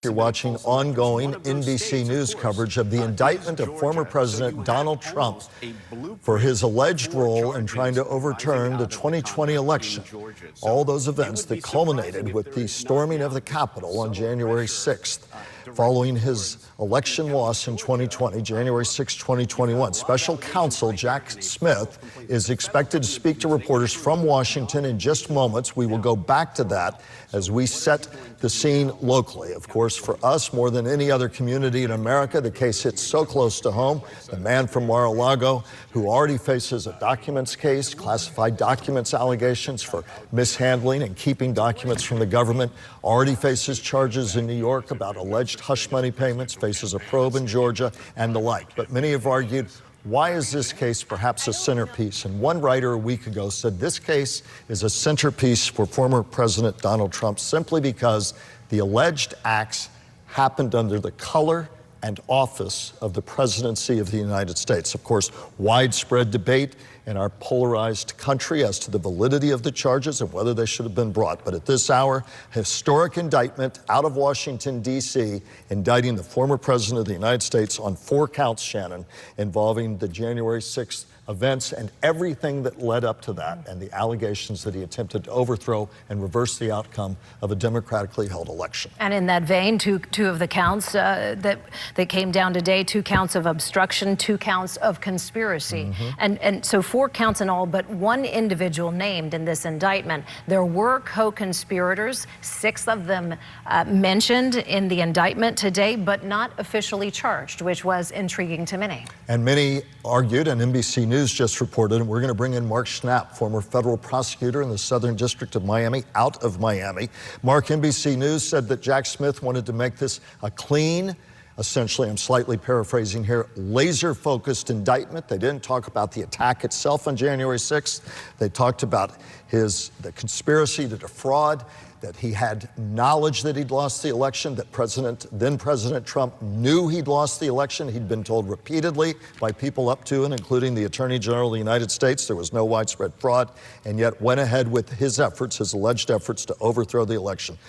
You're watching ongoing NBC News coverage of the indictment of former President Donald Trump for his alleged role in trying to overturn the 2020 election. All those events that culminated with the storming of the Capitol on January 6th. Following his election loss in 2020, January 6, 2021, Special Counsel Jack Smith is expected to speak to reporters from Washington in just moments. We will go back to that as we set the scene locally. Of course, for us, more than any other community in America, the case hits so close to home. The man from Mar-a-Lago who already faces a documents case, classified documents allegations for mishandling and keeping documents from the government, already faces charges in New York about alleged hush money payments, faces a probe in Georgia, and the like. But many have argued, why is this case perhaps a centerpiece? And one writer a week ago said this case is a centerpiece for former President Donald Trump simply because the alleged acts happened under the color and office of the presidency of the United States. Of course, widespread debate in our polarized country as to the validity of the charges and whether they should have been brought. But at this hour, historic indictment out of Washington, D.C., indicting the former president of the United States on 4 counts, Shannon, involving the January 6th events and everything that led up to that, and the allegations that he attempted to overthrow and reverse the outcome of a democratically held election. And in that vein, two of the counts that came down today, 2 counts of obstruction, 2 counts of conspiracy. And so 4 counts in all, but 1 individual named in this indictment. There were co-conspirators, 6 of them mentioned in the indictment today, but not officially charged, which was intriguing to many. And many argued, and NBC News just reported, and we're going to bring in Mark Schnapp, former federal prosecutor in the Southern District of Miami, out of Miami. Mark, NBC News said that Jack Smith wanted to make this a clean, essentially, I'm slightly paraphrasing here, laser-focused indictment. They didn't talk about the attack itself on January 6th. They talked about the conspiracy to defraud, that he had knowledge that he'd lost the election, that then President Trump knew he'd lost the election. He'd been told repeatedly by people up to and including the Attorney General of the United States there was no widespread fraud, and yet went ahead with his alleged efforts to overthrow the election.